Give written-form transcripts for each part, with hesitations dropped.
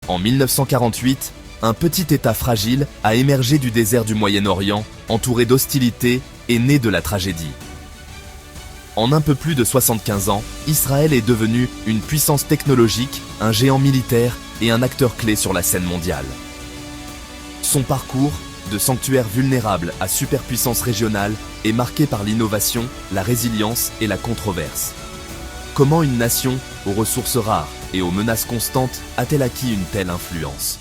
En 1948, un petit État fragile a émergé du désert du Moyen-Orient, entouré d'hostilités et né de la tragédie. En un peu plus de 75 ans, Israël est devenu une puissance technologique, un géant militaire et un acteur clé sur la scène mondiale. Son parcours, de sanctuaire vulnérable à superpuissance régionale, est marqué par l'innovation, la résilience et la controverse. Comment une nation, aux ressources rares et aux menaces constantes, a-t-elle acquis une telle influence?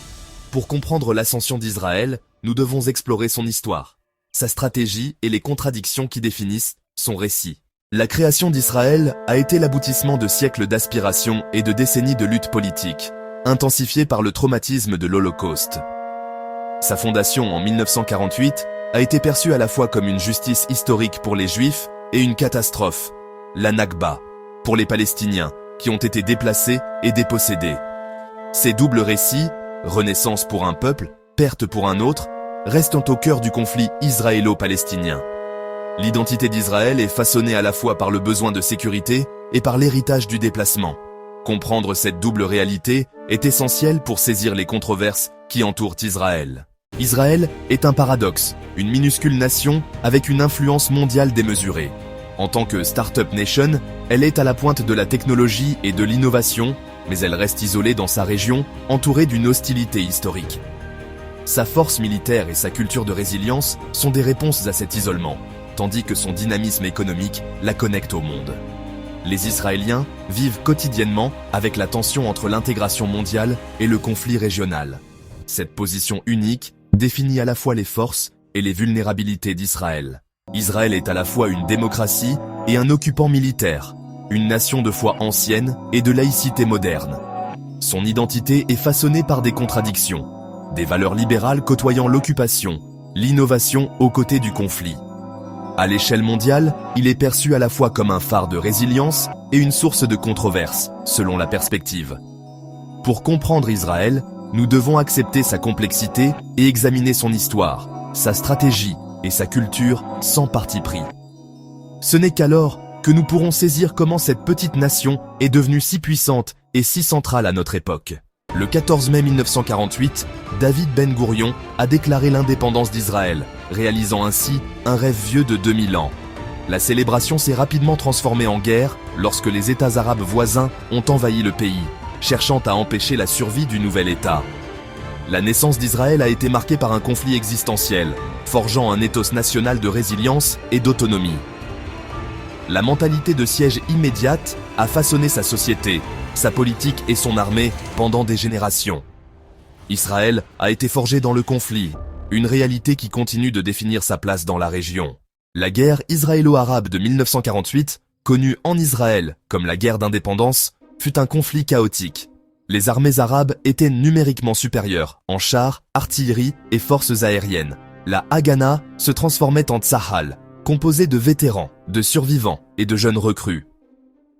Pour comprendre l'ascension d'Israël, nous devons explorer son histoire, sa stratégie et les contradictions qui définissent son récit. La création d'Israël a été l'aboutissement de siècles d'aspiration et de décennies de lutte politique, intensifiées par le traumatisme de l'Holocauste. Sa fondation en 1948 a été perçue à la fois comme une justice historique pour les Juifs et une catastrophe, la Nakba, pour les Palestiniens, qui ont été déplacés et dépossédés. Ces doubles récits, renaissance pour un peuple, perte pour un autre, restent au cœur du conflit israélo-palestinien. L'identité d'Israël est façonnée à la fois par le besoin de sécurité et par l'héritage du déplacement. Comprendre cette double réalité est essentiel pour saisir les controverses qui entourent Israël. Israël est un paradoxe, une minuscule nation avec une influence mondiale démesurée. En tant que start-up nation, elle est à la pointe de la technologie et de l'innovation, mais elle reste isolée dans sa région, entourée d'une hostilité historique. Sa force militaire et sa culture de résilience sont des réponses à cet isolement, tandis que son dynamisme économique la connecte au monde. Les Israéliens vivent quotidiennement avec la tension entre l'intégration mondiale et le conflit régional. Cette position unique définit à la fois les forces et les vulnérabilités d'Israël. Israël est à la fois une démocratie et un occupant militaire, une nation de foi ancienne et de laïcité moderne. Son identité est façonnée par des contradictions, des valeurs libérales côtoyant l'occupation, l'innovation aux côtés du conflit. À l'échelle mondiale, il est perçu à la fois comme un phare de résilience et une source de controverse, selon la perspective. Pour comprendre Israël, nous devons accepter sa complexité et examiner son histoire, sa stratégie et sa culture sans parti pris. Ce n'est qu'alors que nous pourrons saisir comment cette petite nation est devenue si puissante et si centrale à notre époque. Le 14 mai 1948, David Ben Gourion a déclaré l'indépendance d'Israël, réalisant ainsi un rêve vieux de 2000 ans. La célébration s'est rapidement transformée en guerre lorsque les États arabes voisins ont envahi le pays, cherchant à empêcher la survie du nouvel État. La naissance d'Israël a été marquée par un conflit existentiel, forgeant un ethos national de résilience et d'autonomie. La mentalité de siège immédiate a façonné sa société, sa politique et son armée pendant des générations. Israël a été forgé dans le conflit, une réalité qui continue de définir sa place dans la région. La guerre israélo-arabe de 1948, connue en Israël comme la guerre d'indépendance, fut un conflit chaotique. Les armées arabes étaient numériquement supérieures en chars, artillerie et forces aériennes. La Haganah se transformait en Tsahal, composé de vétérans, de survivants et de jeunes recrues.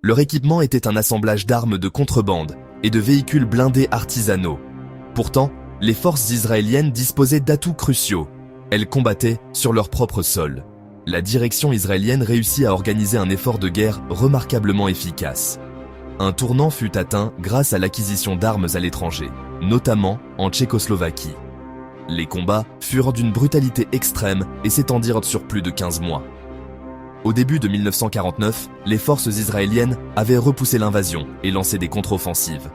Leur équipement était un assemblage d'armes de contrebande et de véhicules blindés artisanaux. Pourtant, les forces israéliennes disposaient d'atouts cruciaux. Elles combattaient sur leur propre sol. La direction israélienne réussit à organiser un effort de guerre remarquablement efficace. Un tournant fut atteint grâce à l'acquisition d'armes à l'étranger, notamment en Tchécoslovaquie. Les combats furent d'une brutalité extrême et s'étendirent sur plus de 15 mois. Au début de 1949, les forces israéliennes avaient repoussé l'invasion et lancé des contre-offensives.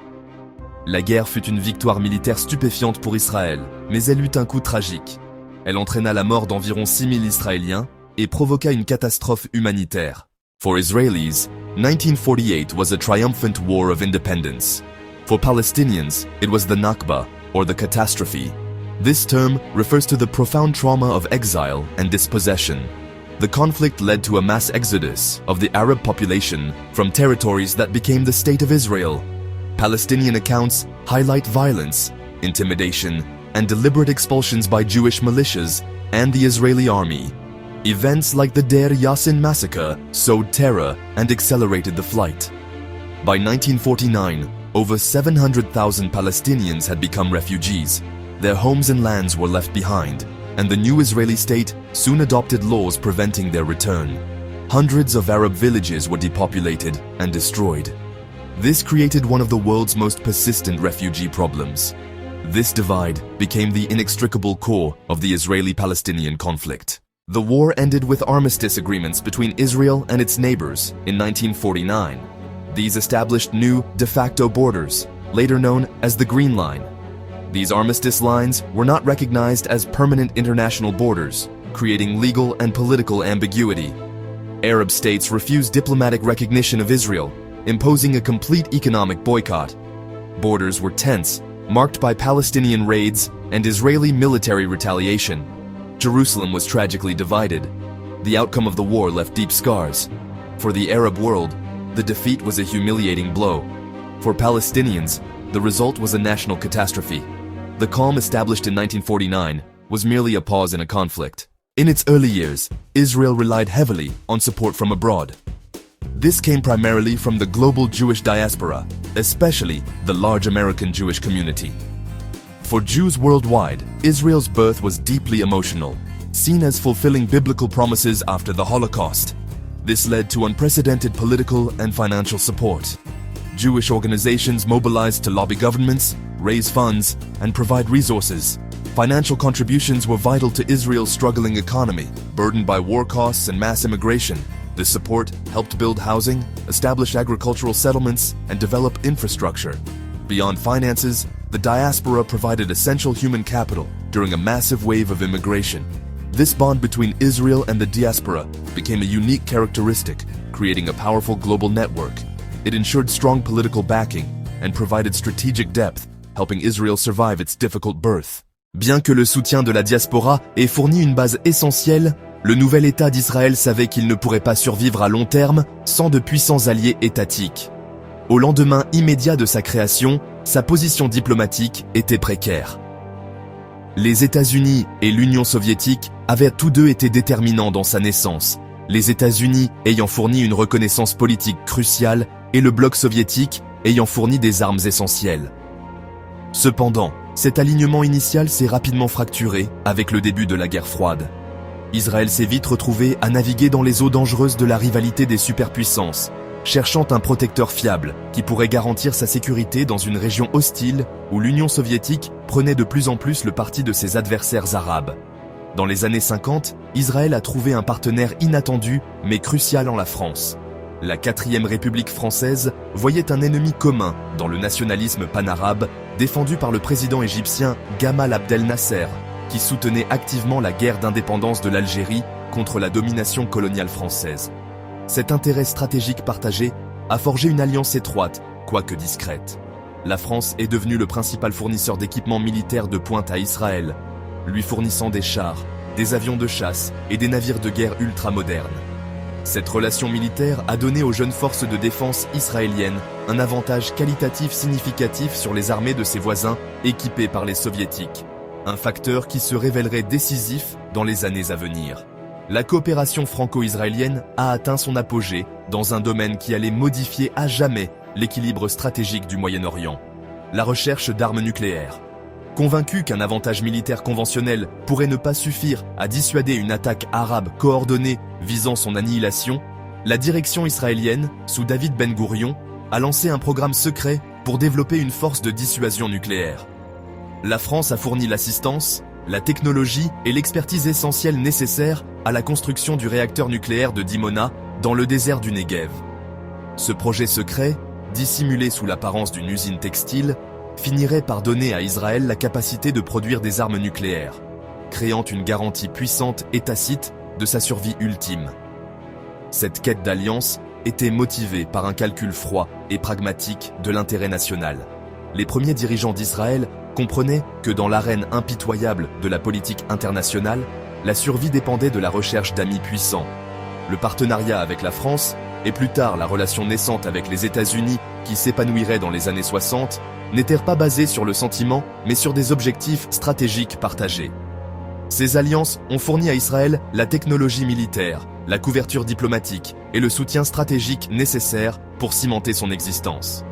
La guerre fut une victoire militaire stupéfiante pour Israël, mais elle eut un coût tragique. Elle entraîna la mort d'environ 6000 Israéliens et provoqua une catastrophe humanitaire. For Israelis, 1948 was a triumphant war of independence. For Palestinians, it was the Nakba, or the catastrophe. This term refers to the profound trauma of exile and dispossession. The conflict led to a mass exodus of the Arab population from territories that became the State of Israel. Palestinian accounts highlight violence, intimidation, and deliberate expulsions by Jewish militias and the Israeli army. Events like the Deir Yassin massacre sowed terror and accelerated the flight. By 1949, over 700,000 Palestinians had become refugees. Their homes and lands were left behind, and the new Israeli state soon adopted laws preventing their return. Hundreds of Arab villages were depopulated and destroyed. This created one of the world's most persistent refugee problems. This divide became the inextricable core of the Israeli-Palestinian conflict. The war ended with armistice agreements between Israel and its neighbors in 1949. These established new de facto borders, later known as the Green Line. These armistice lines were not recognized as permanent international borders, creating legal and political ambiguity. Arab states refused diplomatic recognition of Israel, imposing a complete economic boycott. Borders were tense, marked by Palestinian raids and Israeli military retaliation. Jerusalem was tragically divided. The outcome of the war left deep scars. For the Arab world, the defeat was a humiliating blow. For Palestinians, the result was a national catastrophe. The calm established in 1949 was merely a pause in a conflict. In its early years, Israel relied heavily on support from abroad. This came primarily from the global Jewish diaspora, especially the large American Jewish community. For Jews worldwide, Israel's birth was deeply emotional, seen as fulfilling biblical promises after the Holocaust. This led to unprecedented political and financial support. Jewish organizations mobilized to lobby governments, raise funds, and provide resources. Financial contributions were vital to Israel's struggling economy, burdened by war costs and mass immigration. This support helped build housing, establish agricultural settlements, and develop infrastructure. Beyond finances, the diaspora provided essential human capital during a massive wave of immigration. This bond between Israel and the diaspora became a unique characteristic, creating a powerful global network. It ensured strong political backing and provided strategic depth, helping Israel survive its difficult birth. Bien que le soutien de la diaspora ait fourni une base essentielle, le nouvel État d'Israël savait qu'il ne pourrait pas survivre à long terme sans de puissants alliés étatiques. Au lendemain immédiat de sa création, sa position diplomatique était précaire. Les États-Unis et l'Union soviétique avaient tous deux été déterminants dans sa naissance, les États-Unis ayant fourni une reconnaissance politique cruciale et le bloc soviétique ayant fourni des armes essentielles. Cependant, cet alignement initial s'est rapidement fracturé avec le début de la guerre froide. Israël s'est vite retrouvé à naviguer dans les eaux dangereuses de la rivalité des superpuissances, cherchant un protecteur fiable qui pourrait garantir sa sécurité dans une région hostile où l'Union soviétique prenait de plus en plus le parti de ses adversaires arabes. Dans les années 50, Israël a trouvé un partenaire inattendu mais crucial en la France. La 4e République française voyait un ennemi commun dans le nationalisme panarabe défendu par le président égyptien Gamal Abdel Nasser, qui soutenait activement la guerre d'indépendance de l'Algérie contre la domination coloniale française. Cet intérêt stratégique partagé a forgé une alliance étroite, quoique discrète. La France est devenue le principal fournisseur d'équipements militaires de pointe à Israël, lui fournissant des chars, des avions de chasse et des navires de guerre ultramodernes. Cette relation militaire a donné aux jeunes forces de défense israéliennes un avantage qualitatif significatif sur les armées de ses voisins équipées par les soviétiques, un facteur qui se révélerait décisif dans les années à venir. La coopération franco-israélienne a atteint son apogée dans un domaine qui allait modifier à jamais l'équilibre stratégique du Moyen-Orient, la recherche d'armes nucléaires. Convaincu qu'un avantage militaire conventionnel pourrait ne pas suffire à dissuader une attaque arabe coordonnée visant son annihilation, la direction israélienne, sous David Ben Gourion, a lancé un programme secret pour développer une force de dissuasion nucléaire. La France a fourni l'assistance, la technologie et l'expertise essentielle nécessaires à la construction du réacteur nucléaire de Dimona dans le désert du Negev. Ce projet secret, dissimulé sous l'apparence d'une usine textile, finirait par donner à Israël la capacité de produire des armes nucléaires, créant une garantie puissante et tacite de sa survie ultime. Cette quête d'alliance était motivée par un calcul froid et pragmatique de l'intérêt national. Les premiers dirigeants d'Israël comprenaient que dans l'arène impitoyable de la politique internationale, la survie dépendait de la recherche d'amis puissants. Le partenariat avec la France, et plus tard la relation naissante avec les États-Unis qui s'épanouirait dans les années 60, n'étaient pas basés sur le sentiment, mais sur des objectifs stratégiques partagés. Ces alliances ont fourni à Israël la technologie militaire, la couverture diplomatique et le soutien stratégique nécessaires pour cimenter son existence.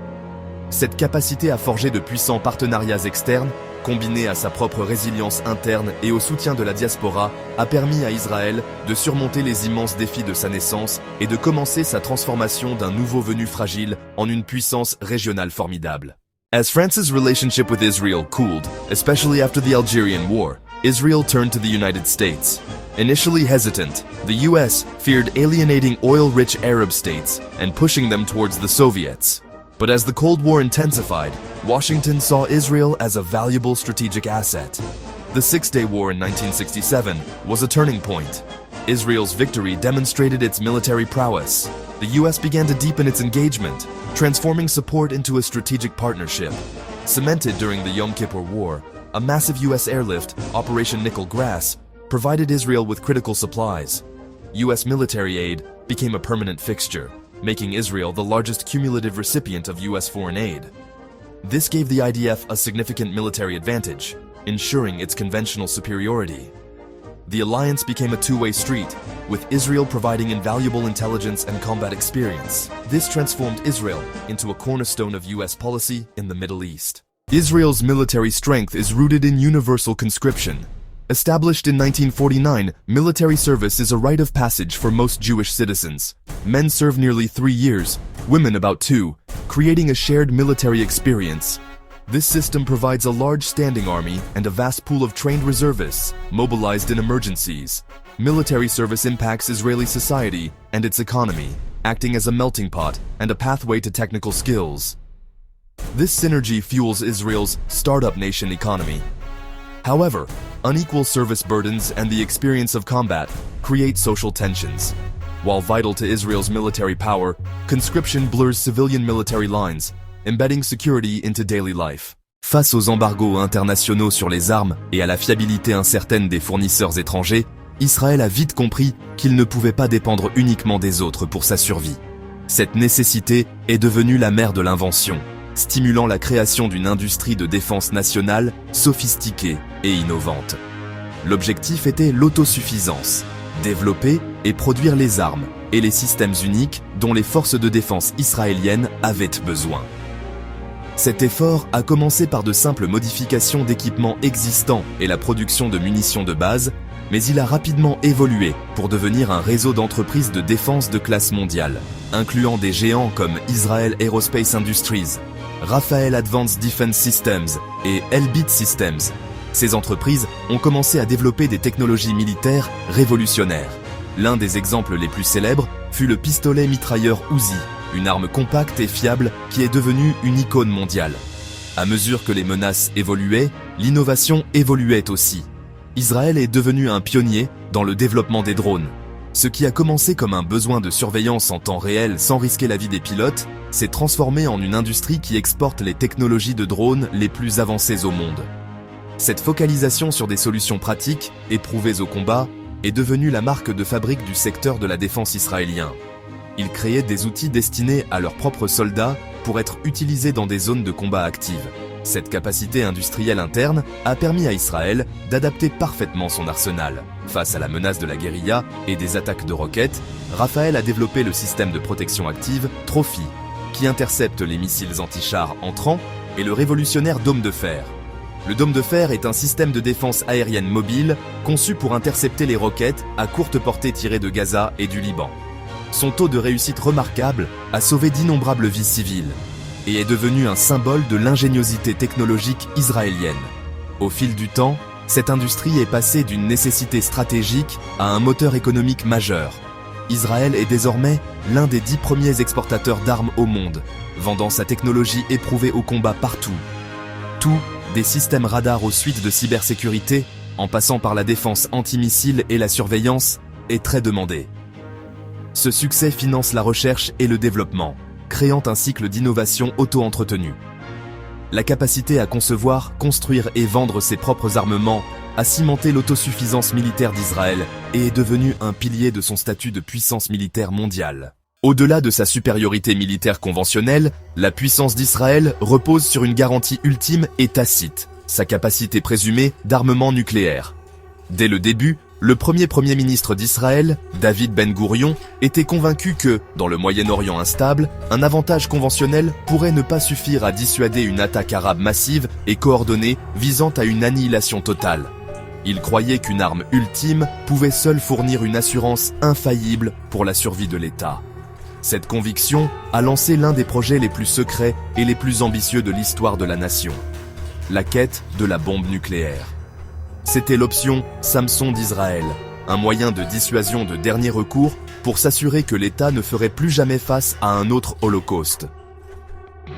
Cette capacité à forger de puissants partenariats externes combiné à sa propre résilience interne et au soutien de la diaspora, a permis à Israël de surmonter les immenses défis de sa naissance et de commencer sa transformation d'un nouveau venu fragile en une puissance régionale formidable. As France's relationship with Israel cooled, especially after the Algerian War, Israel turned to the United States. Initially hesitant, the US feared alienating oil-rich Arab states and pushing them towards the Soviets. But as the Cold War intensified, Washington saw Israel as a valuable strategic asset. The Six-Day War in 1967 was a turning point. Israel's victory demonstrated its military prowess. The US began to deepen its engagement, transforming support into a strategic partnership. Cemented during the Yom Kippur War, a massive US airlift, Operation Nickel Grass, provided Israel with critical supplies. US military aid became a permanent fixture, making Israel the largest cumulative recipient of US foreign aid. This gave the IDF a significant military advantage, ensuring its conventional superiority. The alliance became a two-way street, with Israel providing invaluable intelligence and combat experience. This transformed Israel into a cornerstone of US policy in the Middle East. Israel's military strength is rooted in universal conscription. Established in 1949, military service is a rite of passage for most Jewish citizens. Men serve nearly 3 years, women about 2, creating a shared military experience. This system provides a large standing army and a vast pool of trained reservists, mobilized in emergencies. Military service impacts Israeli society and its economy, acting as a melting pot and a pathway to technical skills. This synergy fuels Israel's startup nation economy. However, unequal service burdens and the experience of combat create social tensions. While vital to Israel's military power, conscription blurs civilian military lines, embedding security into daily life. Face aux embargos internationaux sur les armes et à la fiabilité incertaine des fournisseurs étrangers, Israël a vite compris qu'il ne pouvait pas dépendre uniquement des autres pour sa survie. Cette nécessité est devenue la mère de l'invention, stimulant la création d'une industrie de défense nationale sophistiquée et innovante. L'objectif était l'autosuffisance, développer et produire les armes et les systèmes uniques dont les forces de défense israéliennes avaient besoin. Cet effort a commencé par de simples modifications d'équipements existants et la production de munitions de base, mais il a rapidement évolué pour devenir un réseau d'entreprises de défense de classe mondiale, incluant des géants comme Israel Aerospace Industries, Rafael Advanced Defense Systems et Elbit Systems. Ces entreprises ont commencé à développer des technologies militaires révolutionnaires. L'un des exemples les plus célèbres fut le pistolet mitrailleur Uzi, une arme compacte et fiable qui est devenue une icône mondiale. À mesure que les menaces évoluaient, l'innovation évoluait aussi. Israël est devenu un pionnier dans le développement des drones. Ce qui a commencé comme un besoin de surveillance en temps réel sans risquer la vie des pilotes, s'est transformé en une industrie qui exporte les technologies de drones les plus avancées au monde. Cette focalisation sur des solutions pratiques, éprouvées au combat, est devenue la marque de fabrique du secteur de la défense israélien. Ils créaient des outils destinés à leurs propres soldats pour être utilisés dans des zones de combat actives. Cette capacité industrielle interne a permis à Israël d'adapter parfaitement son arsenal. Face à la menace de la guérilla et des attaques de roquettes, Rafael a développé le système de protection active Trophy, qui intercepte les missiles anti-chars entrants, et le révolutionnaire dôme de fer. Le dôme de fer est un système de défense aérienne mobile conçu pour intercepter les roquettes à courte portée tirées de Gaza et du Liban. Son taux de réussite remarquable a sauvé d'innombrables vies civiles et est devenu un symbole de l'ingéniosité technologique israélienne. Au fil du temps, cette industrie est passée d'une nécessité stratégique à un moteur économique majeur. Israël est désormais l'un des 10 premiers exportateurs d'armes au monde, vendant sa technologie éprouvée au combat partout. Tout, des systèmes radars aux suites de cybersécurité, en passant par la défense antimissile et la surveillance, est très demandé. Ce succès finance la recherche et le développement, créant un cycle d'innovation auto-entretenu. La capacité à concevoir, construire et vendre ses propres armements a cimenté l'autosuffisance militaire d'Israël et est devenu un pilier de son statut de puissance militaire mondiale. Au-delà de sa supériorité militaire conventionnelle, la puissance d'Israël repose sur une garantie ultime et tacite, sa capacité présumée d'armement nucléaire. Dès le début, Le premier ministre d'Israël, David Ben-Gourion, était convaincu que, dans le Moyen-Orient instable, un avantage conventionnel pourrait ne pas suffire à dissuader une attaque arabe massive et coordonnée visant à une annihilation totale. Il croyait qu'une arme ultime pouvait seule fournir une assurance infaillible pour la survie de l'État. Cette conviction a lancé l'un des projets les plus secrets et les plus ambitieux de l'histoire de la nation. La quête de la bombe nucléaire. C'était l'option Samson d'Israël, un moyen de dissuasion de dernier recours pour s'assurer que l'État ne ferait plus jamais face à un autre holocauste.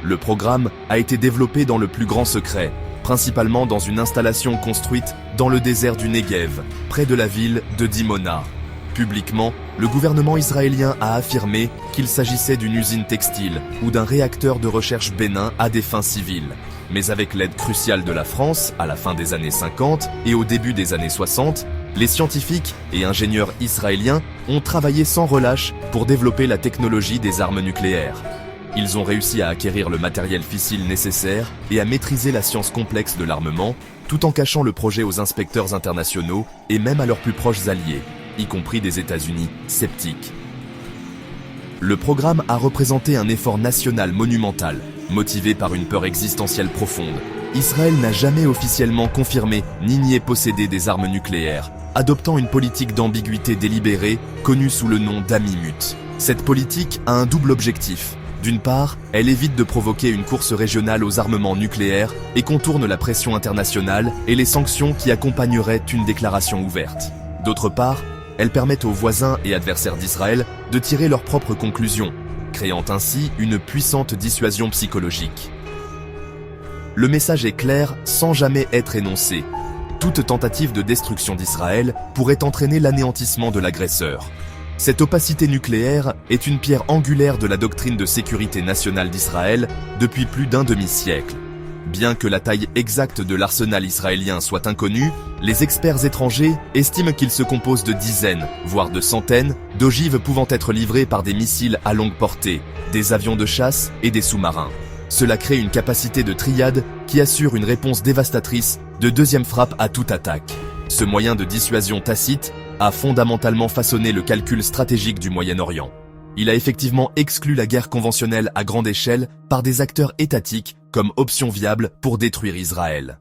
Le programme a été développé dans le plus grand secret, principalement dans une installation construite dans le désert du Negev, près de la ville de Dimona. Publiquement, le gouvernement israélien a affirmé qu'il s'agissait d'une usine textile ou d'un réacteur de recherche bénin à des fins civiles. Mais avec l'aide cruciale de la France, à la fin des années 50 et au début des années 60, les scientifiques et ingénieurs israéliens ont travaillé sans relâche pour développer la technologie des armes nucléaires. Ils ont réussi à acquérir le matériel fissile nécessaire et à maîtriser la science complexe de l'armement, tout en cachant le projet aux inspecteurs internationaux et même à leurs plus proches alliés, y compris des États-Unis sceptiques. Le programme a représenté un effort national monumental, motivé par une peur existentielle profonde. Israël n'a jamais officiellement confirmé ni nié posséder des armes nucléaires, adoptant une politique d'ambiguïté délibérée, connue sous le nom d'Amimut. Cette politique a un double objectif. D'une part, elle évite de provoquer une course régionale aux armements nucléaires et contourne la pression internationale et les sanctions qui accompagneraient une déclaration ouverte. D'autre part, elle permet aux voisins et adversaires d'Israël de tirer leurs propres conclusions, créant ainsi une puissante dissuasion psychologique. Le message est clair sans jamais être énoncé. Toute tentative de destruction d'Israël pourrait entraîner l'anéantissement de l'agresseur. Cette opacité nucléaire est une pierre angulaire de la doctrine de sécurité nationale d'Israël depuis plus d'un demi-siècle. Bien que la taille exacte de l'arsenal israélien soit inconnue, les experts étrangers estiment qu'il se compose de dizaines, voire de centaines, d'ogives pouvant être livrées par des missiles à longue portée, des avions de chasse et des sous-marins. Cela crée une capacité de triade qui assure une réponse dévastatrice de deuxième frappe à toute attaque. Ce moyen de dissuasion tacite a fondamentalement façonné le calcul stratégique du Moyen-Orient. Il a effectivement exclu la guerre conventionnelle à grande échelle par des acteurs étatiques comme option viable pour détruire Israël.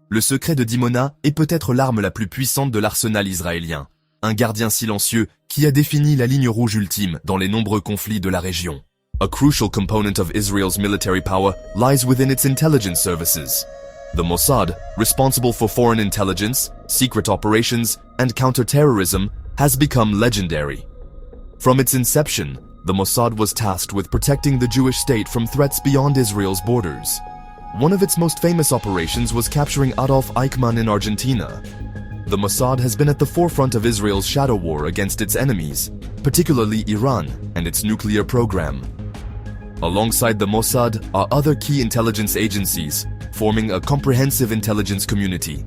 Le secret de Dimona est peut-être l'arme la plus puissante de l'arsenal israélien, un gardien silencieux qui a défini la ligne rouge ultime dans les nombreux conflits de la région. A crucial component of Israel's military power lies within its intelligence services. The Mossad, responsible for foreign intelligence, secret operations, and counter-terrorism, has become legendary. From its inception, the Mossad was tasked with protecting the Jewish state from threats beyond Israel's borders. One of its most famous operations was capturing Adolf Eichmann in Argentina. The Mossad has been at the forefront of Israel's shadow war against its enemies, particularly Iran and its nuclear program. Alongside the Mossad are other key intelligence agencies, forming a comprehensive intelligence community.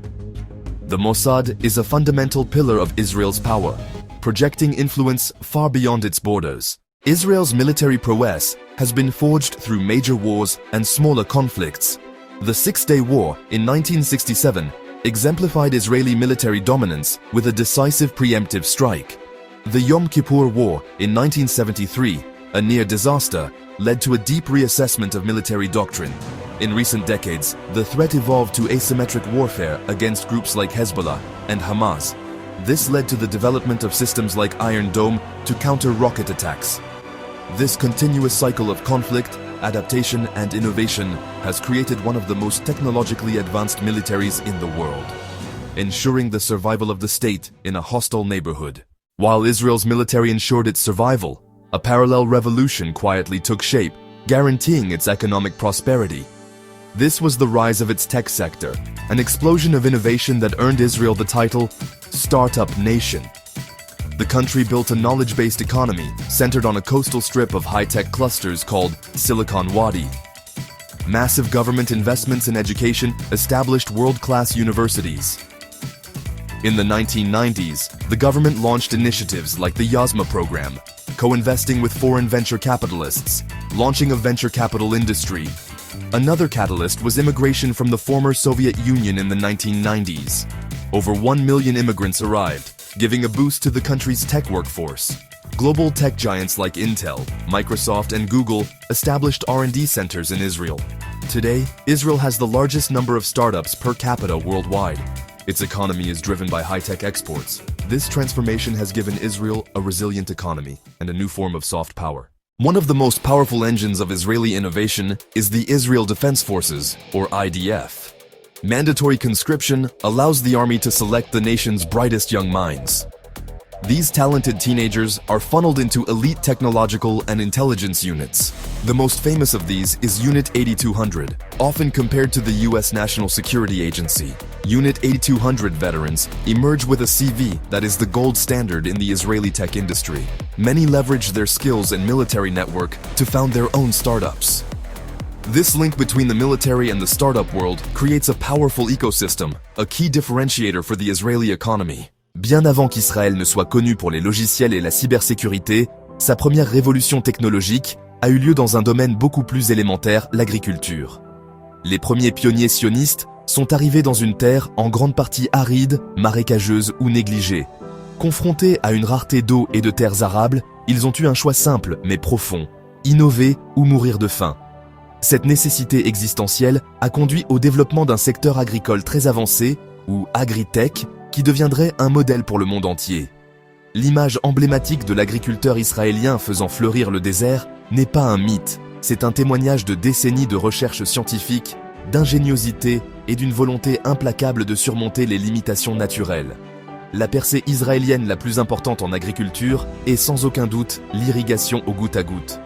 The Mossad is a fundamental pillar of Israel's power, projecting influence far beyond its borders. Israel's military prowess has been forged through major wars and smaller conflicts. The Six-Day War in 1967 exemplified Israeli military dominance with a decisive preemptive strike. The Yom Kippur War in 1973, a near disaster, led to a deep reassessment of military doctrine. In recent decades, the threat evolved to asymmetric warfare against groups like Hezbollah and Hamas. This led to the development of systems like Iron Dome to counter rocket attacks. This continuous cycle of conflict, adaptation, and innovation has created one of the most technologically advanced militaries in the world, ensuring the survival of the state in a hostile neighborhood. While Israel's military ensured its survival, a parallel revolution quietly took shape, guaranteeing its economic prosperity. This was the rise of its tech sector, an explosion of innovation that earned Israel the title Startup Nation. The country built a knowledge-based economy centered on a coastal strip of high-tech clusters called Silicon Wadi. Massive government investments in education established world-class universities. In the 1990s, the government launched initiatives like the Yasma program, co-investing with foreign venture capitalists, launching a venture capital industry. Another catalyst was immigration from the former Soviet Union in the 1990s. Over 1 million immigrants arrived, giving a boost to the country's tech workforce. Global tech giants like Intel, Microsoft, and Google established R&D centers in Israel. Today, Israel has the largest number of startups per capita worldwide. Its economy is driven by high-tech exports. This transformation has given Israel a resilient economy and a new form of soft power. One of the most powerful engines of Israeli innovation is the Israel Defense Forces, or IDF. Mandatory conscription allows the army to select the nation's brightest young minds. These talented teenagers are funneled into elite technological and intelligence units. The most famous of these is Unit 8200, often compared to the US National Security Agency. Unit 8200 veterans emerge with a CV that is the gold standard in the Israeli tech industry. Many leverage their skills and military network to found their own startups. This link between the military and the startup world creates a powerful ecosystem, a key differentiator for the Israeli economy. Bien avant qu'Israël ne soit connu pour les logiciels et la cybersécurité, sa première révolution technologique a eu lieu dans un domaine beaucoup plus élémentaire, l'agriculture. Les premiers pionniers sionistes sont arrivés dans une terre en grande partie aride, marécageuse ou négligée. Confrontés à une rareté d'eau et de terres arables, ils ont eu un choix simple mais profond, innover ou mourir de faim. Cette nécessité existentielle a conduit au développement d'un secteur agricole très avancé, ou agritech, qui deviendrait un modèle pour le monde entier. L'image emblématique de l'agriculteur israélien faisant fleurir le désert n'est pas un mythe, c'est un témoignage de décennies de recherche scientifique, d'ingéniosité et d'une volonté implacable de surmonter les limitations naturelles. La percée israélienne la plus importante en agriculture est sans aucun doute l'irrigation au goutte à goutte.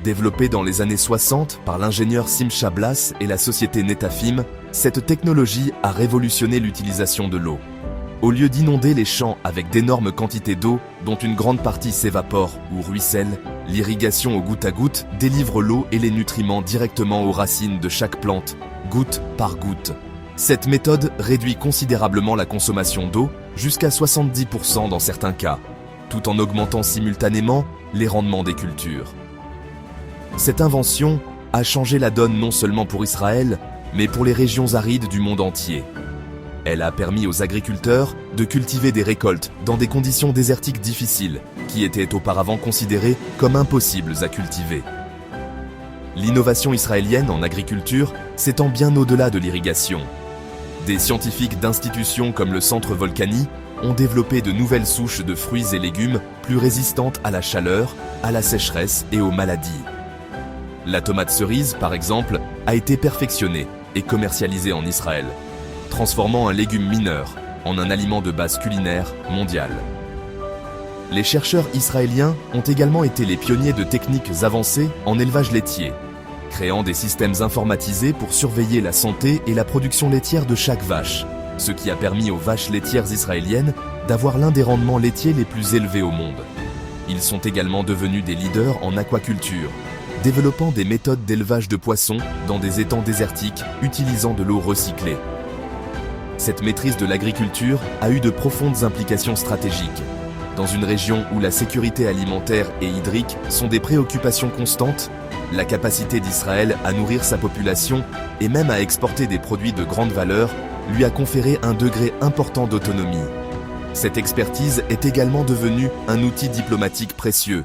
Développée dans les années 60 par l'ingénieur Simcha Blas et la société Netafim, cette technologie a révolutionné l'utilisation de l'eau. Au lieu d'inonder les champs avec d'énormes quantités d'eau, dont une grande partie s'évapore ou ruisselle, l'irrigation au goutte à goutte délivre l'eau et les nutriments directement aux racines de chaque plante, goutte par goutte. Cette méthode réduit considérablement la consommation d'eau, jusqu'à 70% dans certains cas, tout en augmentant simultanément les rendements des cultures. Cette invention a changé la donne non seulement pour Israël, mais pour les régions arides du monde entier. Elle a permis aux agriculteurs de cultiver des récoltes dans des conditions désertiques difficiles, qui étaient auparavant considérées comme impossibles à cultiver. L'innovation israélienne en agriculture s'étend bien au-delà de l'irrigation. Des scientifiques d'institutions comme le Centre Volcani ont développé de nouvelles souches de fruits et légumes plus résistantes à la chaleur, à la sécheresse et aux maladies. La tomate cerise, par exemple, a été perfectionnée et commercialisée en Israël, transformant un légume mineur en un aliment de base culinaire mondiale. Les chercheurs israéliens ont également été les pionniers de techniques avancées en élevage laitier, créant des systèmes informatisés pour surveiller la santé et la production laitière de chaque vache, ce qui a permis aux vaches laitières israéliennes d'avoir l'un des rendements laitiers les plus élevés au monde. Ils sont également devenus des leaders en aquaculture, développant des méthodes d'élevage de poissons dans des étangs désertiques utilisant de l'eau recyclée. Cette maîtrise de l'agriculture a eu de profondes implications stratégiques. Dans une région où la sécurité alimentaire et hydrique sont des préoccupations constantes, la capacité d'Israël à nourrir sa population et même à exporter des produits de grande valeur lui a conféré un degré important d'autonomie. Cette expertise est également devenue un outil diplomatique précieux.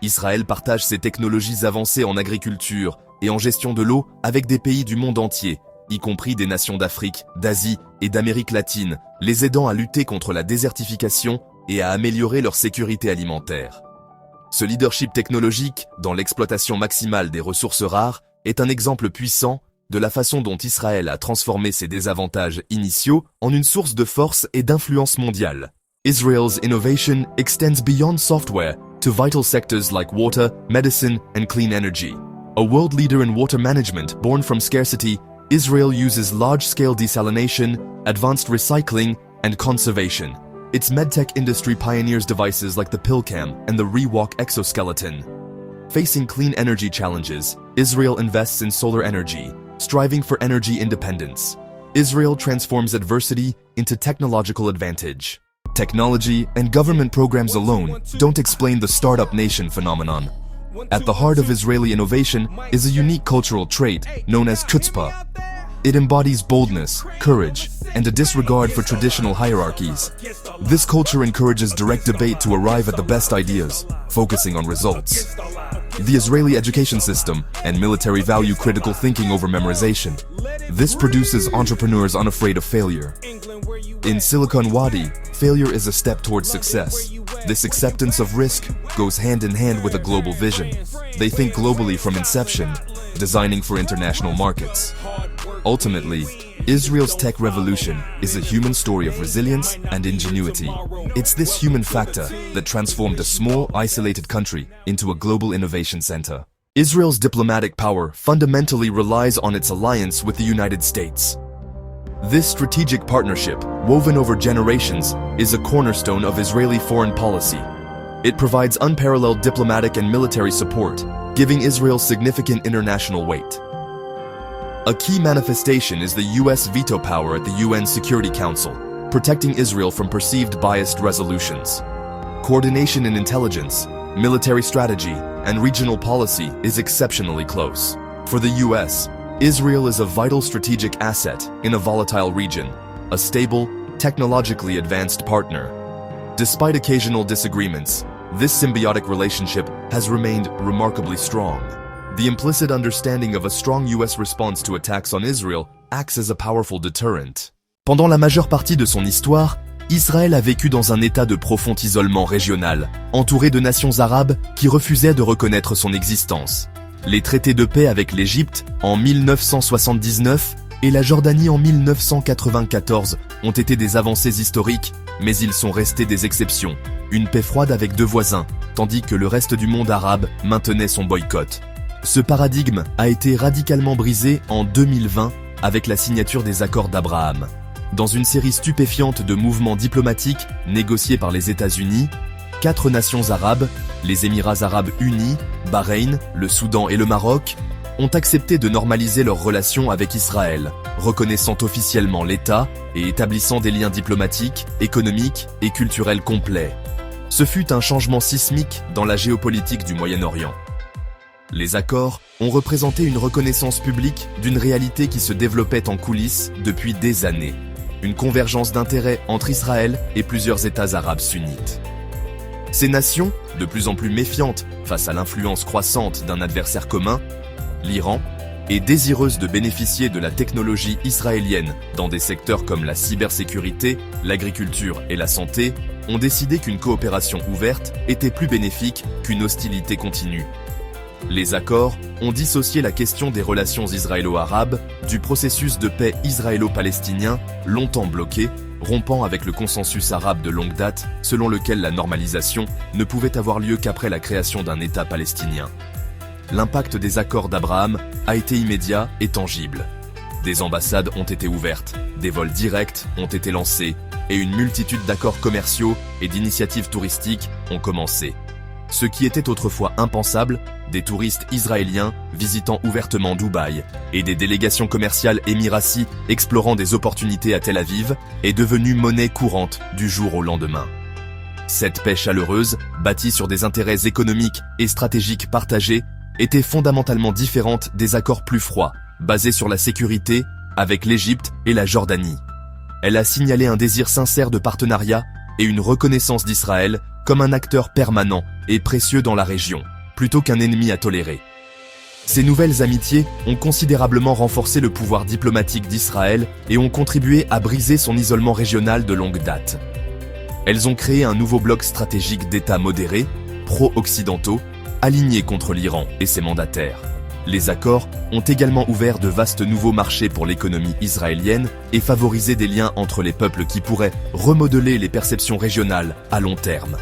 Israël partage ses technologies avancées en agriculture et en gestion de l'eau avec des pays du monde entier, y compris des nations d'Afrique, d'Asie et d'Amérique latine, les aidant à lutter contre la désertification et à améliorer leur sécurité alimentaire. Ce leadership technologique dans l'exploitation maximale des ressources rares est un exemple puissant de la façon dont Israël a transformé ses désavantages initiaux en une source de force et d'influence mondiale. Israel's innovation extends beyond software to vital sectors like water, medicine, and clean energy. A world leader in water management born from scarcity, Israel uses large-scale desalination, advanced recycling, and conservation. Its medtech industry pioneers devices like the PillCam and the ReWalk exoskeleton. Facing clean energy challenges, Israel invests in solar energy, striving for energy independence. Israel transforms adversity into technological advantage. Technology and government programs alone don't explain the startup nation phenomenon. At the heart of Israeli innovation is a unique cultural trait known as chutzpah. It embodies boldness, courage, and a disregard for traditional hierarchies. This culture encourages direct debate to arrive at the best ideas, focusing on results. The Israeli education system and military value critical thinking over memorization. This produces entrepreneurs unafraid of failure. In Silicon Wadi, failure is a step towards success. This acceptance of risk goes hand in hand with a global vision. They think globally from inception, designing for international markets. Ultimately, Israel's tech revolution is a human story of resilience and ingenuity. It's this human factor that transformed a small, isolated country into a global innovation center. Israel's diplomatic power fundamentally relies on its alliance with the United States. This strategic partnership, woven over generations, is a cornerstone of Israeli foreign policy. It provides unparalleled diplomatic and military support, giving Israel significant international weight. A key manifestation is the U.S. veto power at the UN Security Council, protecting Israel from perceived biased resolutions. Coordination in intelligence, military strategy, and regional policy is exceptionally close. For the U.S., Israel is a vital strategic asset in a volatile region, a stable, technologically advanced partner. Despite occasional disagreements, this symbiotic relationship has remained remarkably strong. The implicit understanding of a strong US response to attacks on Israel acts as a powerful deterrent. Pendant la majeure partie de son histoire, Israël a vécu dans un état de profond isolement régional, entouré de nations arabes qui refusaient de reconnaître son existence. Les traités de paix avec l'Égypte en 1979 et la Jordanie en 1994 ont été des avancées historiques, mais ils sont restés des exceptions. Une paix froide avec deux voisins, tandis que le reste du monde arabe maintenait son boycott. Ce paradigme a été radicalement brisé en 2020 avec la signature des accords d'Abraham. Dans une série stupéfiante de mouvements diplomatiques négociés par les États-Unis, 4 nations arabes, les Émirats arabes unis, Bahreïn, le Soudan et le Maroc, ont accepté de normaliser leurs relations avec Israël, reconnaissant officiellement l'État et établissant des liens diplomatiques, économiques et culturels complets. Ce fut un changement sismique dans la géopolitique du Moyen-Orient. Les accords ont représenté une reconnaissance publique d'une réalité qui se développait en coulisses depuis des années. Une convergence d'intérêts entre Israël et plusieurs États arabes sunnites. Ces nations, de plus en plus méfiantes face à l'influence croissante d'un adversaire commun, l'Iran, est désireuse de bénéficier de la technologie israélienne dans des secteurs comme la cybersécurité, l'agriculture et la santé, ont décidé qu'une coopération ouverte était plus bénéfique qu'une hostilité continue. Les accords ont dissocié la question des relations israélo-arabes du processus de paix israélo-palestinien, longtemps bloqué, rompant avec le consensus arabe de longue date, selon lequel la normalisation ne pouvait avoir lieu qu'après la création d'un État palestinien. L'impact des accords d'Abraham a été immédiat et tangible. Des ambassades ont été ouvertes, des vols directs ont été lancés, et une multitude d'accords commerciaux et d'initiatives touristiques ont commencé. Ce qui était autrefois impensable, des touristes israéliens visitant ouvertement Dubaï et des délégations commerciales émiraties explorant des opportunités à Tel Aviv, est devenu monnaie courante du jour au lendemain. Cette paix chaleureuse, bâtie sur des intérêts économiques et stratégiques partagés, était fondamentalement différente des accords plus froids, basés sur la sécurité, avec l'Égypte et la Jordanie. Elle a signalé un désir sincère de partenariat et une reconnaissance d'Israël comme un acteur permanent et précieux dans la région, plutôt qu'un ennemi à tolérer. Ces nouvelles amitiés ont considérablement renforcé le pouvoir diplomatique d'Israël et ont contribué à briser son isolement régional de longue date. Elles ont créé un nouveau bloc stratégique d'États modérés, pro-occidentaux, alignés contre l'Iran et ses mandataires. Les accords ont également ouvert de vastes nouveaux marchés pour l'économie israélienne et favorisé des liens entre les peuples qui pourraient remodeler les perceptions régionales à long terme.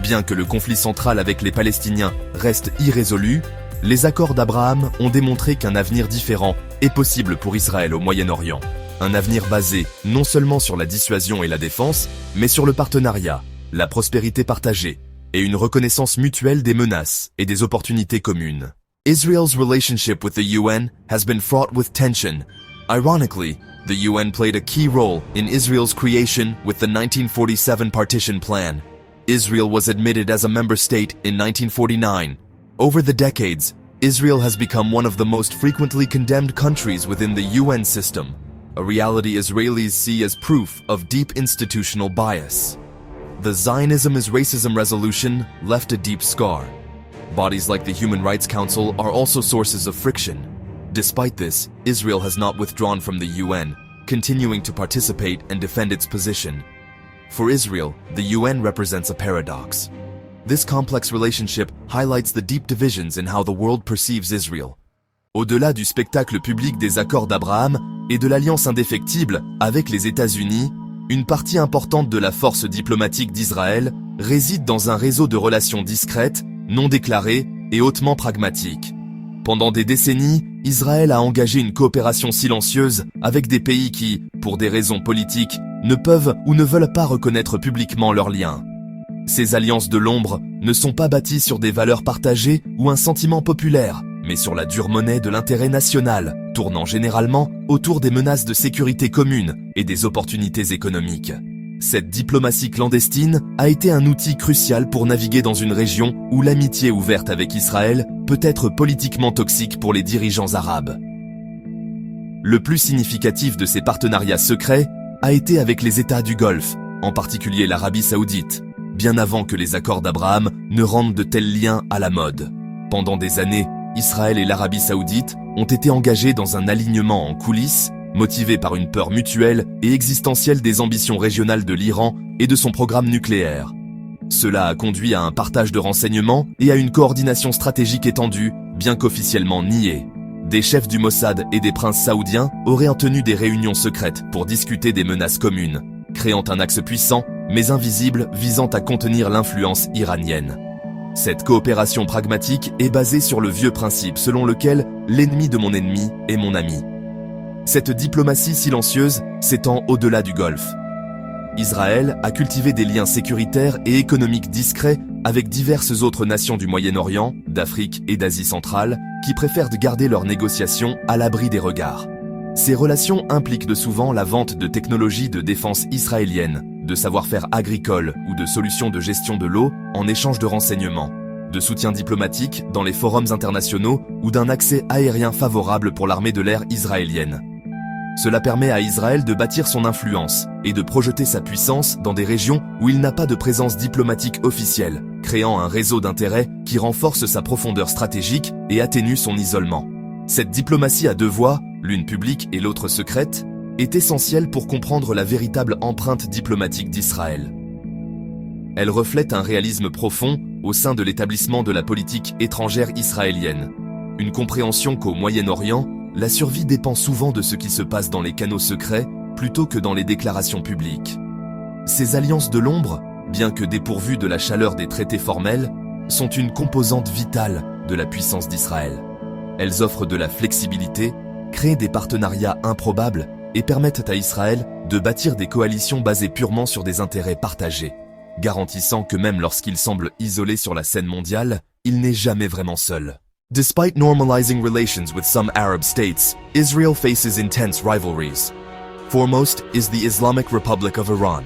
Bien que le conflit central avec les Palestiniens reste irrésolu, les accords d'Abraham ont démontré qu'un avenir différent est possible pour Israël au Moyen-Orient. Un avenir basé non seulement sur la dissuasion et la défense, mais sur le partenariat, la prospérité partagée et une reconnaissance mutuelle des menaces et des opportunités communes. Israel's relationship with the UN has been fraught with tension. Ironically, the UN played a key role in Israel's creation with the 1947 partition plan. Israel was admitted as a member state in 1949. Over the decades, Israel has become one of the most frequently condemned countries within the UN system, a reality Israelis see as proof of deep institutional bias. The Zionism is Racism resolution left a deep scar. Bodies like the Human Rights Council are also sources of friction. Despite this, Israel has not withdrawn from the UN, continuing to participate and defend its position. For Israel, the UN represents a paradox. This complex relationship highlights the deep divisions in how the world perceives Israel. Au-delà du spectacle public des accords d'Abraham et de l'alliance indéfectible avec les États-Unis, une partie importante de la force diplomatique d'Israël réside dans un réseau de relations discrètes, non déclarées et hautement pragmatiques. Pendant des décennies, Israël a engagé une coopération silencieuse avec des pays qui, pour des raisons politiques, ne peuvent ou ne veulent pas reconnaître publiquement leurs liens. Ces alliances de l'ombre ne sont pas bâties sur des valeurs partagées ou un sentiment populaire, mais sur la dure monnaie de l'intérêt national, tournant généralement autour des menaces de sécurité communes et des opportunités économiques. Cette diplomatie clandestine a été un outil crucial pour naviguer dans une région où l'amitié ouverte avec Israël peut être politiquement toxique pour les dirigeants arabes. Le plus significatif de ces partenariats secrets a été avec les États du Golfe, en particulier l'Arabie Saoudite, bien avant que les accords d'Abraham ne rendent de tels liens à la mode. Pendant des années, Israël et l'Arabie Saoudite ont été engagés dans un alignement en coulisses, motivé par une peur mutuelle et existentielle des ambitions régionales de l'Iran et de son programme nucléaire. Cela a conduit à un partage de renseignements et à une coordination stratégique étendue, bien qu'officiellement niée. Des chefs du Mossad et des princes saoudiens auraient tenu des réunions secrètes pour discuter des menaces communes, créant un axe puissant mais invisible visant à contenir l'influence iranienne. Cette coopération pragmatique est basée sur le vieux principe selon lequel l'ennemi de mon ennemi est mon ami. Cette diplomatie silencieuse s'étend au-delà du Golfe. Israël a cultivé des liens sécuritaires et économiques discrets avec diverses autres nations du Moyen-Orient, d'Afrique et d'Asie centrale qui préfèrent garder leurs négociations à l'abri des regards. Ces relations impliquent de souvent la vente de technologies de défense israéliennes, de savoir-faire agricole ou de solutions de gestion de l'eau en échange de renseignements, de soutien diplomatique dans les forums internationaux ou d'un accès aérien favorable pour l'armée de l'air israélienne. Cela permet à Israël de bâtir son influence et de projeter sa puissance dans des régions où il n'a pas de présence diplomatique officielle, créant un réseau d'intérêts qui renforce sa profondeur stratégique et atténue son isolement. Cette diplomatie à deux voies, l'une publique et l'autre secrète, est essentielle pour comprendre la véritable empreinte diplomatique d'Israël. Elle reflète un réalisme profond au sein de l'établissement de la politique étrangère israélienne. Une compréhension qu'au Moyen-Orient, la survie dépend souvent de ce qui se passe dans les canaux secrets plutôt que dans les déclarations publiques. Ces alliances de l'ombre, bien que dépourvues de la chaleur des traités formels, sont une composante vitale de la puissance d'Israël. Elles offrent de la flexibilité, créent des partenariats improbables et permettent à Israël de bâtir des coalitions basées purement sur des intérêts partagés, garantissant que même lorsqu'il semble isolé sur la scène mondiale, il n'est jamais vraiment seul. Despite normalizing relations with some Arab states, Israel faces intense rivalries. Foremost is the Islamic Republic of Iran.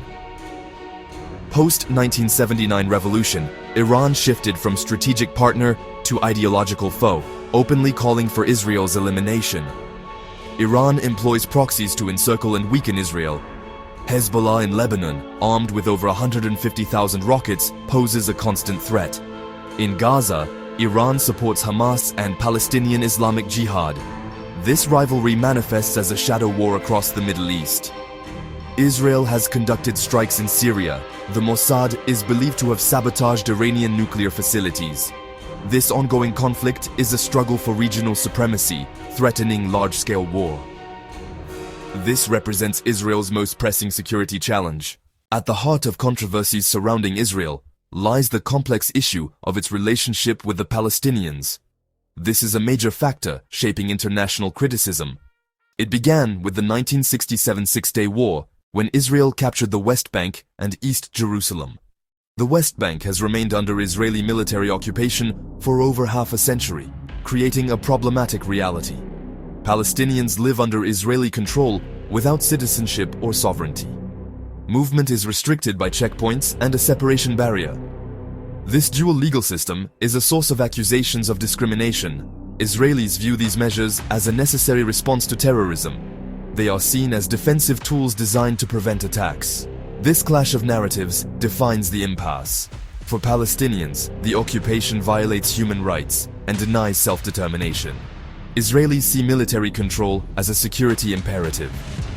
Post-1979 revolution, Iran shifted from strategic partner to ideological foe, openly calling for Israel's elimination. Iran employs proxies to encircle and weaken Israel. Hezbollah in Lebanon, armed with over 150,000 rockets, poses a constant threat. In Gaza, Iran supports Hamas and Palestinian Islamic Jihad. This rivalry manifests as a shadow war across the Middle East. Israel has conducted strikes in Syria. The Mossad is believed to have sabotaged Iranian nuclear facilities. This ongoing conflict is a struggle for regional supremacy, threatening large-scale war. This represents Israel's most pressing security challenge. At the heart of controversies surrounding Israel lies the complex issue of its relationship with the Palestinians. This is a major factor shaping international criticism. It began with the 1967 Six-Day War, when Israel captured the West Bank and East Jerusalem. The West Bank has remained under Israeli military occupation for over half a century, creating a problematic reality. Palestinians live under Israeli control without citizenship or sovereignty. Movement is restricted by checkpoints and a separation barrier. This dual legal system is a source of accusations of discrimination, Israelis view these measures as a necessary response to terrorism. They are seen as defensive tools designed to prevent attacks. This clash of narratives defines the impasse. For Palestinians, the occupation violates human rights and denies self-determination. Israelis see military control as a security imperative.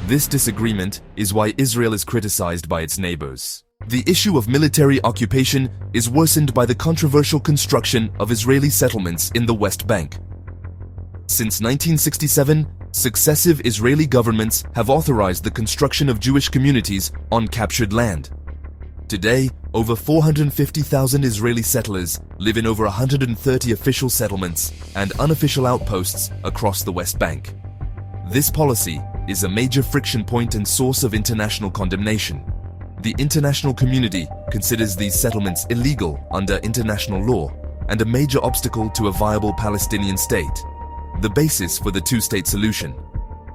This disagreement is why Israel is criticized by its neighbors. The issue of military occupation is worsened by the controversial construction of Israeli settlements in the West Bank. Since 1967, successive Israeli governments have authorized the construction of Jewish communities on captured land. Today, over 450,000 Israeli settlers live in over 130 official settlements and unofficial outposts across the West Bank. This policy is a major friction point and source of international condemnation. The international community considers these settlements illegal under international law and a major obstacle to a viable Palestinian state. The basis for the two-state solution.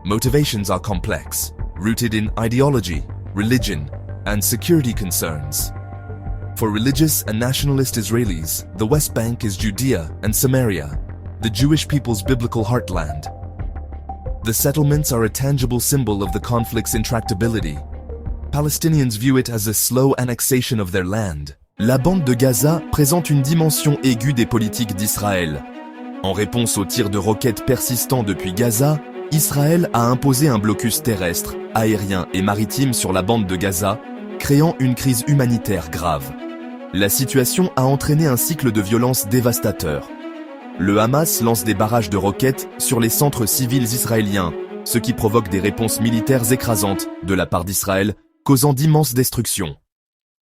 Motivations are complex, rooted in ideology, religion, and security concerns. For religious and nationalist Israelis, the West Bank is Judea and Samaria, the Jewish people's biblical heartland. The settlements are a tangible symbol of the conflict's intractability. Palestinians view it as a slow annexation of their land. La bande de Gaza présente une dimension aiguë des politiques d'Israël. En réponse aux tirs de roquettes persistants depuis Gaza, Israël a imposé un blocus terrestre, aérien et maritime sur la bande de Gaza, créant une crise humanitaire grave. La situation a entraîné un cycle de violence dévastateur. Le Hamas lance des barrages de roquettes sur les centres civils israéliens, ce qui provoque des réponses militaires écrasantes de la part d'Israël, causant d'immenses destructions.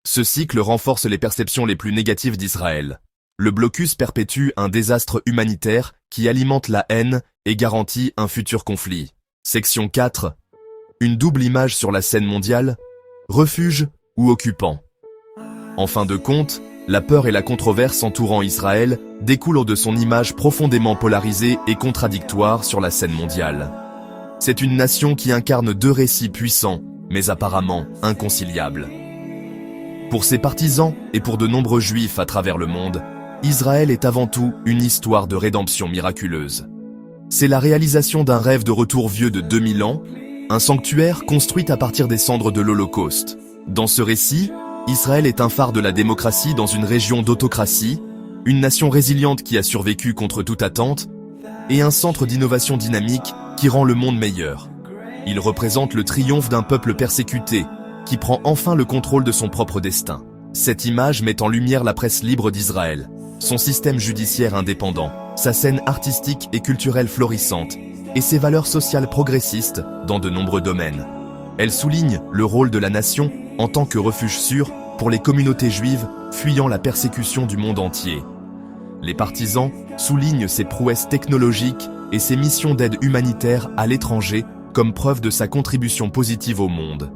Ce cycle renforce les perceptions les plus négatives d'Israël. Le blocus perpétue un désastre humanitaire qui alimente la haine et garantit un futur conflit. Section 4. Une double image sur la scène mondiale, refuge ou occupant. En fin de compte, la peur et la controverse entourant Israël découlent de son image profondément polarisée et contradictoire sur la scène mondiale. C'est une nation qui incarne deux récits puissants, mais apparemment inconciliables. Pour ses partisans et pour de nombreux juifs à travers le monde, Israël est avant tout une histoire de rédemption miraculeuse. C'est la réalisation d'un rêve de retour vieux de 2000 ans, un sanctuaire construit à partir des cendres de l'Holocauste. Dans ce récit, Israël est un phare de la démocratie dans une région d'autocratie, une nation résiliente qui a survécu contre toute attente, et un centre d'innovation dynamique qui rend le monde meilleur. Il représente le triomphe d'un peuple persécuté, qui prend enfin le contrôle de son propre destin. Cette image met en lumière la presse libre d'Israël, son système judiciaire indépendant, sa scène artistique et culturelle florissante, et ses valeurs sociales progressistes dans de nombreux domaines. Elle souligne le rôle de la nation en tant que refuge sûr pour les communautés juives fuyant la persécution du monde entier. Les partisans soulignent ses prouesses technologiques et ses missions d'aide humanitaire à l'étranger comme preuve de sa contribution positive au monde.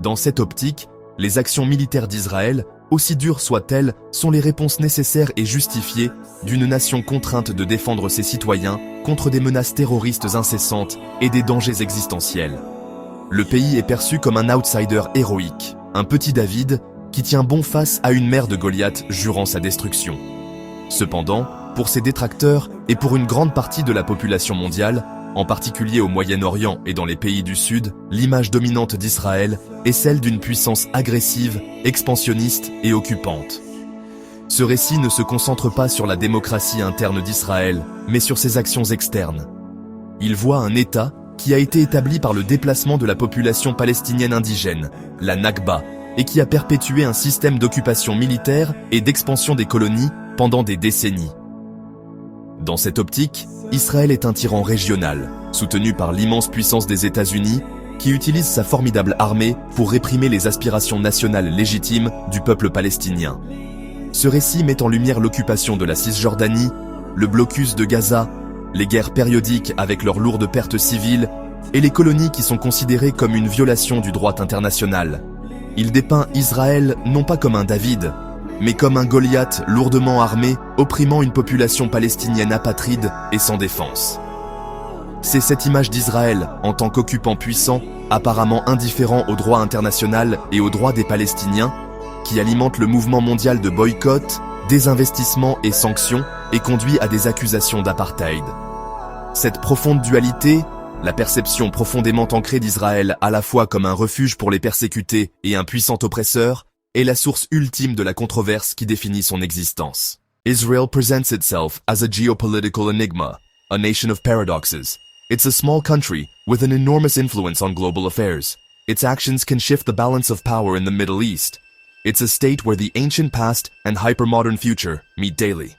Dans cette optique, les actions militaires d'Israël, aussi dures soient-elles, sont les réponses nécessaires et justifiées d'une nation contrainte de défendre ses citoyens contre des menaces terroristes incessantes et des dangers existentiels. Le pays est perçu comme un outsider héroïque, un petit David qui tient bon face à une mère de Goliath jurant sa destruction. Cependant, pour ses détracteurs et pour une grande partie de la population mondiale, en particulier au Moyen-Orient et dans les pays du Sud, l'image dominante d'Israël est celle d'une puissance agressive, expansionniste et occupante. Ce récit ne se concentre pas sur la démocratie interne d'Israël, mais sur ses actions externes. Il voit un État qui a été établi par le déplacement de la population palestinienne indigène, la Nakba, et qui a perpétué un système d'occupation militaire et d'expansion des colonies pendant des décennies. Dans cette optique, Israël est un tyran régional, soutenu par l'immense puissance des États-Unis, qui utilise sa formidable armée pour réprimer les aspirations nationales légitimes du peuple palestinien. Ce récit met en lumière l'occupation de la Cisjordanie, le blocus de Gaza, les guerres périodiques avec leurs lourdes pertes civiles et les colonies qui sont considérées comme une violation du droit international. Il dépeint Israël non pas comme un David, mais comme un Goliath lourdement armé, opprimant une population palestinienne apatride et sans défense. C'est cette image d'Israël en tant qu'occupant puissant, apparemment indifférent au droit international et aux droits des Palestiniens, qui alimente le mouvement mondial de boycott, désinvestissement et sanctions et conduit à des accusations d'apartheid. Cette profonde dualité, la perception profondément ancrée d'Israël à la fois comme un refuge pour les persécutés et un puissant oppresseur, est la source ultime de la controverse qui définit son existence. Israel presents itself as a geopolitical enigma, a nation of paradoxes. It's a small country with an enormous influence on global affairs. Its actions can shift the balance of power in the Middle East. It's a state where the ancient past and hypermodern future meet daily.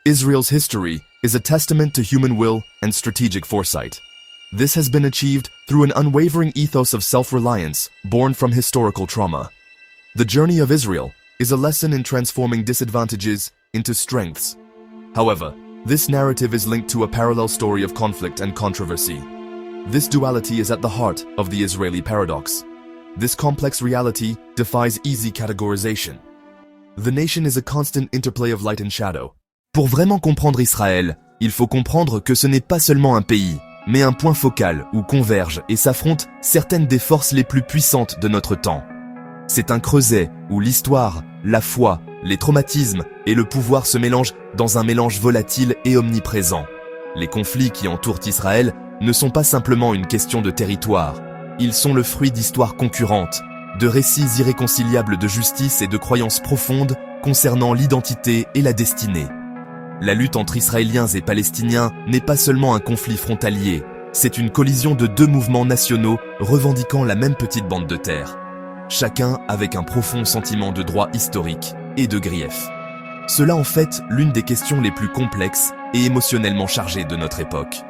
Israel's history is a testament to human will and strategic foresight. This has been achieved through an unwavering ethos of self-reliance born from historical trauma. The journey of Israel is a lesson in transforming disadvantages into strengths. However, this narrative is linked to a parallel story of conflict and controversy. This duality is at the heart of the Israeli paradox. This complex reality defies easy categorization. The nation is a constant interplay of light and shadow. Pour vraiment comprendre Israël, il faut comprendre que ce n'est pas seulement un pays, mais un point focal où convergent et s'affrontent certaines des forces les plus puissantes de notre temps. C'est un creuset où l'histoire, la foi, les traumatismes et le pouvoir se mélangent dans un mélange volatile et omniprésent. Les conflits qui entourent Israël ne sont pas simplement une question de territoire. Ils sont le fruit d'histoires concurrentes, de récits irréconciliables de justice et de croyances profondes concernant l'identité et la destinée. La lutte entre Israéliens et Palestiniens n'est pas seulement un conflit frontalier, c'est une collision de deux mouvements nationaux revendiquant la même petite bande de terre. Chacun avec un profond sentiment de droit historique et de grief. Cela en fait l'une des questions les plus complexes et émotionnellement chargées de notre époque.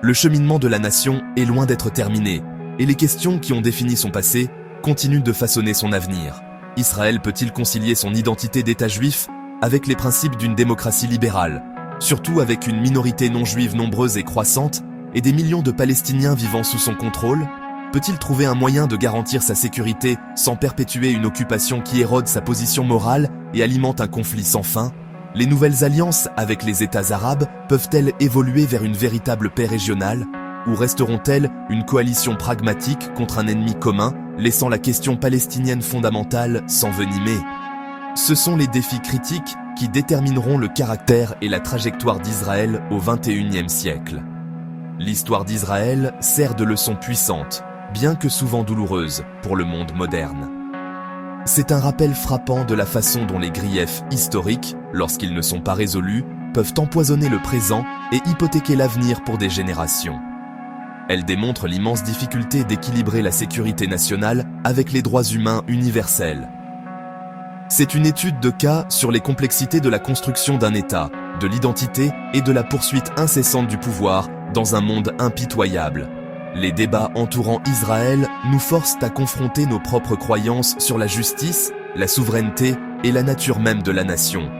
Le cheminement de la nation est loin d'être terminé, et les questions qui ont défini son passé continuent de façonner son avenir. Israël peut-il concilier son identité d'État juif avec les principes d'une démocratie libérale, surtout avec une minorité non juive nombreuse et croissante et des millions de Palestiniens vivant sous son contrôle? Peut-il trouver un moyen de garantir sa sécurité sans perpétuer une occupation qui érode sa position morale et alimente un conflit sans fin? Les nouvelles alliances avec les États arabes peuvent-elles évoluer vers une véritable paix régionale? Ou resteront-elles une coalition pragmatique contre un ennemi commun, laissant la question palestinienne fondamentale s'envenimer? Ce sont les défis critiques qui détermineront le caractère et la trajectoire d'Israël au XXIe siècle. L'histoire d'Israël sert de leçon puissante, bien que souvent douloureuse pour le monde moderne. C'est un rappel frappant de la façon dont les griefs historiques, lorsqu'ils ne sont pas résolus, peuvent empoisonner le présent et hypothéquer l'avenir pour des générations. Elle démontre l'immense difficulté d'équilibrer la sécurité nationale avec les droits humains universels. C'est une étude de cas sur les complexités de la construction d'un État, de l'identité et de la poursuite incessante du pouvoir dans un monde impitoyable. Les débats entourant Israël nous forcent à confronter nos propres croyances sur la justice, la souveraineté et la nature même de la nation.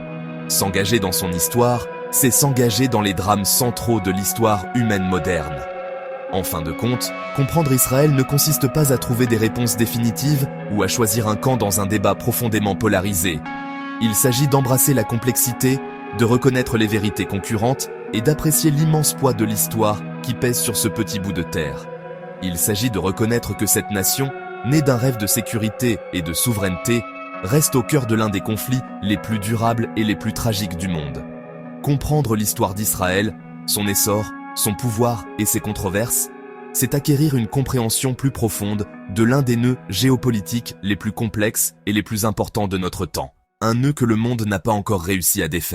S'engager dans son histoire, c'est s'engager dans les drames centraux de l'histoire humaine moderne. En fin de compte, comprendre Israël ne consiste pas à trouver des réponses définitives ou à choisir un camp dans un débat profondément polarisé. Il s'agit d'embrasser la complexité, de reconnaître les vérités concurrentes et d'apprécier l'immense poids de l'histoire qui pèse sur ce petit bout de terre. Il s'agit de reconnaître que cette nation, née d'un rêve de sécurité et de souveraineté, reste au cœur de l'un des conflits les plus durables et les plus tragiques du monde. Comprendre l'histoire d'Israël, son essor, son pouvoir et ses controverses, c'est acquérir une compréhension plus profonde de l'un des nœuds géopolitiques les plus complexes et les plus importants de notre temps. Un nœud que le monde n'a pas encore réussi à défaire.